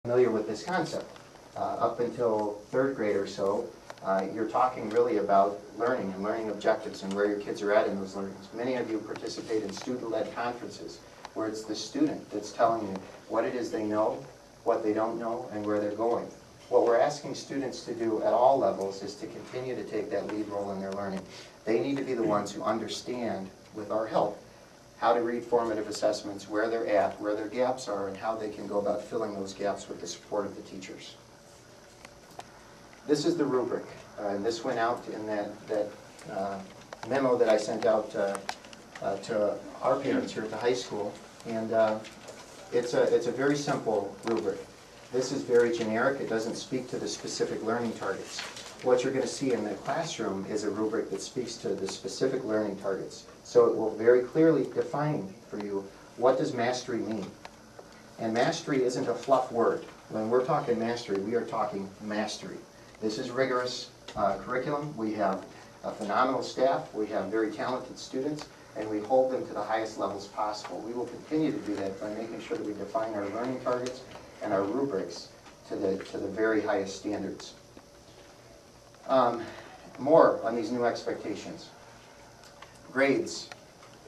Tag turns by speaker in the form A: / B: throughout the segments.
A: familiar with this concept. Up until third grade or so, you're talking really about learning and learning objectives and where your kids are at in those learnings. Many of you participate in student-led conferences where it's the student that's telling you what it is they know, what they don't know, and where they're going. What we're asking students to do at all levels is to continue to take that lead role in their learning. They need to be the ones who understand, with our help, how to read formative assessments, where they're at, where their gaps are, and how they can go about filling those gaps with the support of the teachers. This is the rubric. And this went out in that memo that I sent out to our parents here at the high school. And it's a very simple rubric. This is very generic. It doesn't speak to the specific learning targets. What you're going to see in the classroom is a rubric that speaks to the specific learning targets. So it will very clearly define for you, what does mastery mean? And mastery isn't a fluff word. When we're talking mastery, we are talking mastery. This is rigorous curriculum. We have a phenomenal staff. We have very talented students, and we hold them to the highest levels possible. We will continue to do that by making sure that we define our learning targets and our rubrics to the very highest standards. More on these new expectations. Grades.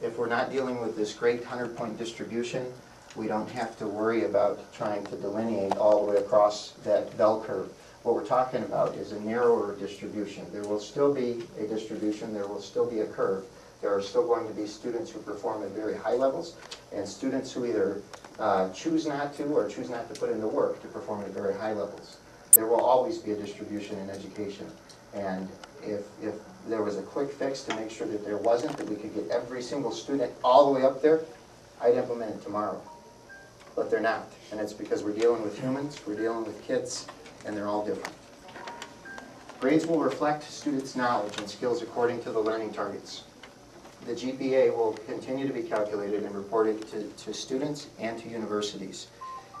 A: If we're not dealing with this great 100-point distribution, we don't have to worry about trying to delineate all the way across that bell curve. What we're talking about is a narrower distribution. There will still be a distribution, there will still be a curve. There are still going to be students who perform at very high levels, and students who either choose not to or choose not to put in the work to perform at very high levels. There will always be a distribution in education. And if there was a quick fix to make sure that there wasn't, that we could get every single student all the way up there, I'd implement it tomorrow. But they're not. And it's because we're dealing with humans, we're dealing with kids, and they're all different. Grades will reflect students' knowledge and skills according to the learning targets. The GPA will continue to be calculated and reported to students and to universities.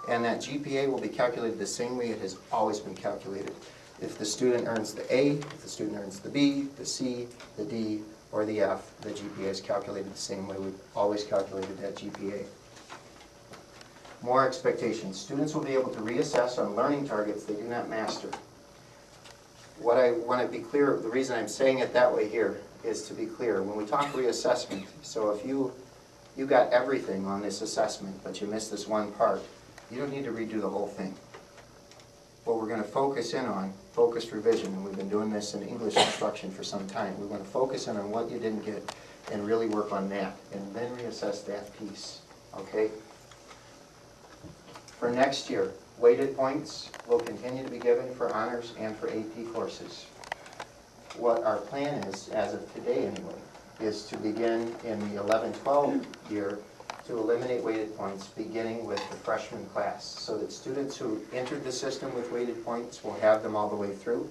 A: And that GPA will be calculated the same way it has always been calculated. If the student earns the A, if the student earns the B, the C, the D, or the F, the GPA is calculated the same way we've always calculated that GPA. More expectations. Students will be able to reassess on learning targets they do not master. What I want to be clear, the reason I'm saying it that way here is to be clear. When we talk reassessment, so if you got everything on this assessment, but you missed this one part, you don't need to redo the whole thing. What we're going to focus in on, focused revision, and we've been doing this in English instruction for some time. We're going to focus in on what you didn't get and really work on that, and then reassess that piece, okay? For next year, weighted points will continue to be given for honors and for AP courses. What our plan is, as of today anyway, is to begin in the 11-12 year to eliminate weighted points beginning with the freshman class, so that students who entered the system with weighted points will have them all the way through,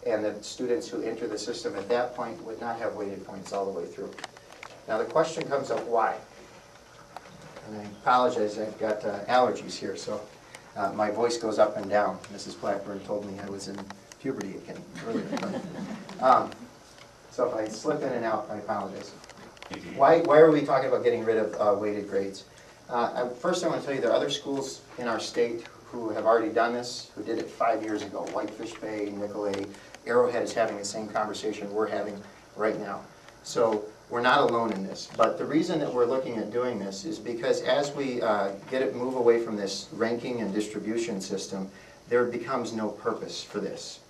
A: and that students who enter the system at that point would not have weighted points all the way through. Now the question comes up, why? And I apologize, I've got allergies here, so my voice goes up and down. Mrs. Blackburn told me I was in puberty again earlier. So if I slip in and out, I apologize. Why are we talking about getting rid of weighted grades? First I want to tell you there are other schools in our state who have already done this, who did it 5 years ago. Whitefish Bay, Nicolay, Arrowhead is having the same conversation we're having right now. So we're not alone in this. But the reason that we're looking at doing this is because as we move away from this ranking and distribution system, there becomes no purpose for this.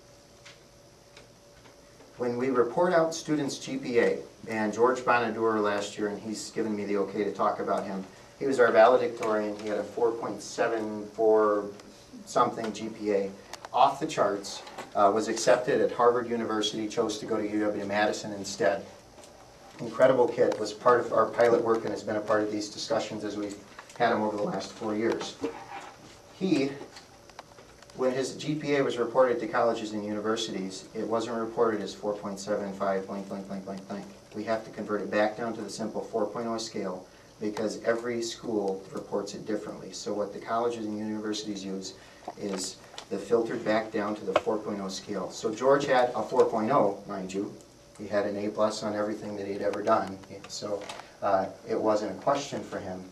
A: When we report out students' GPA, and George Bonadur last year, and he's given me the okay to talk about him, he was our valedictorian. He had a 4.74 something GPA, off the charts, was accepted at Harvard University, chose to go to UW-Madison instead. Incredible kid, was part of our pilot work and has been a part of these discussions as we've had him over the last 4 years. When his GPA was reported to colleges and universities, it wasn't reported as 4.75 blank, blank, blank, blank, blank. We have to convert it back down to the simple 4.0 scale because every school reports it differently. So what the colleges and universities use is the filtered back down to the 4.0 scale. So George had a 4.0, mind you. He had an A+ on everything that he'd ever done. So it wasn't a question for him.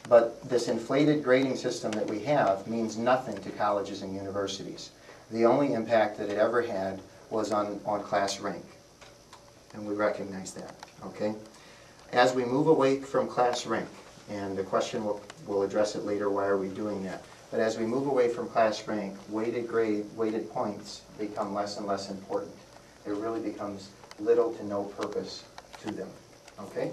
A: But this inflated grading system that we have means nothing to colleges and universities. The only impact that it ever had was on class rank, and we recognize that, okay? As we move away from class rank, and the question we'll address it later, why are we doing that? But as we move away from class rank, weighted points become less and less important. There really becomes little to no purpose to them, okay?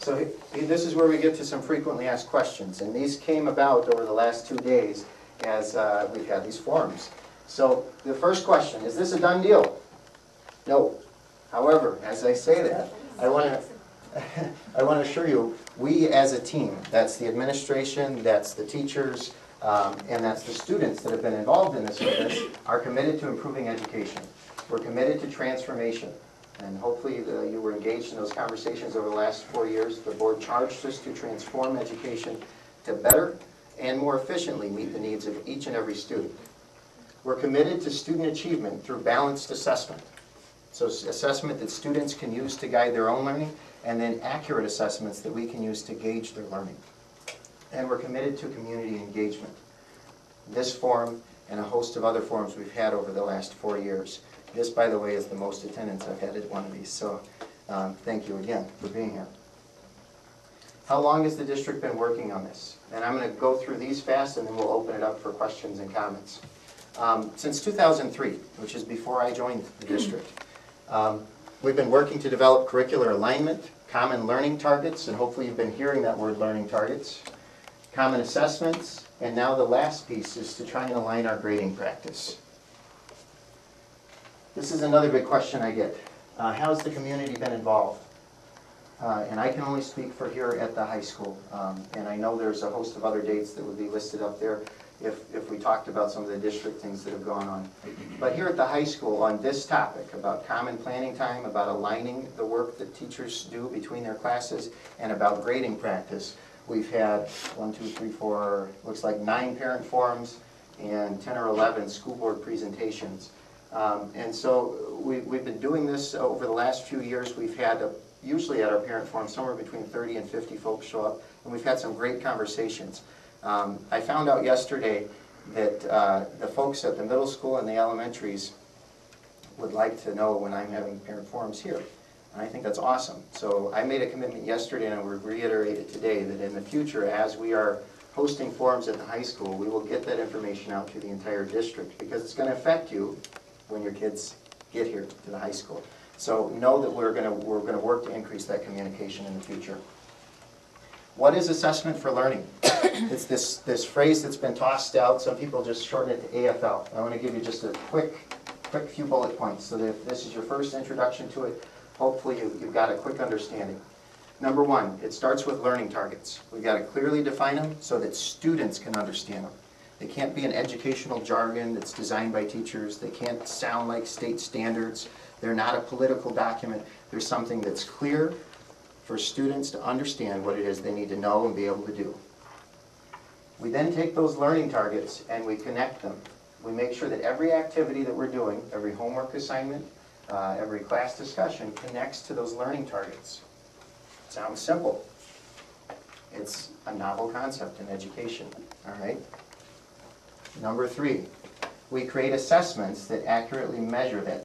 A: So this is where we get to some frequently asked questions, and these came about over the last 2 days as we've had these forums. So the first question, is this a done deal? No. However, as I say that, I want to assure you, we as a team, that's the administration, that's the teachers, and that's the students that have been involved in this with us, are committed to improving education. We're committed to transformation. And hopefully you were engaged in those conversations over the last 4 years. The board charged us to transform education to better and more efficiently meet the needs of each and every student. We're committed to student achievement through balanced assessment. So assessment that students can use to guide their own learning, and then accurate assessments that we can use to gauge their learning. And we're committed to community engagement. This forum and a host of other forums we've had over the last 4 years. This, by the way, is the most attendance I've had at one of these, so thank you again for being here. How long has the district been working on this? And I'm going to go through these fast, and then we'll open it up for questions and comments. Since 2003, which is before I joined the district, we've been working to develop curricular alignment, common learning targets, and hopefully you've been hearing that word, learning targets, common assessments, and now the last piece is to try and align our grading practice. This is another big question I get. How's the community been involved? And I can only speak for here at the high school. And I know there's a host of other dates that would be listed up there if we talked about some of the district things that have gone on. But here at the high school, on this topic about common planning time, about aligning the work that teachers do between their classes, and about grading practice, we've had 1, 2, 3, 4, looks like 9 parent forums and 10 or 11 school board presentations. And so we've been doing this over the last few years. We've had, usually at our parent forum, somewhere between 30 and 50 folks show up, and we've had some great conversations. I found out yesterday that the folks at the middle school and the elementaries would like to know when I'm having parent forums here. And I think that's awesome. So I made a commitment yesterday, and I would reiterate it today, that in the future, as we are hosting forums at the high school, we will get that information out to the entire district, because it's going to affect you when your kids get here to the high school. So know that we're going to work to increase that communication in the future. What is assessment for learning? It's this phrase that's been tossed out. Some people just shorten it to AFL. I want to give you just a quick few bullet points so that if this is your first introduction to it, hopefully you've got a quick understanding. Number 1, it starts with learning targets. We've got to clearly define them so that students can understand them. They can't be an educational jargon that's designed by teachers. They can't sound like state standards. They're not a political document. They're something that's clear for students to understand what it is they need to know and be able to do. We then take those learning targets and we connect them. We make sure that every activity that we're doing, every homework assignment, every class discussion connects to those learning targets. Sounds simple. It's a novel concept in education, all right? Number 3, we create assessments that accurately measure that.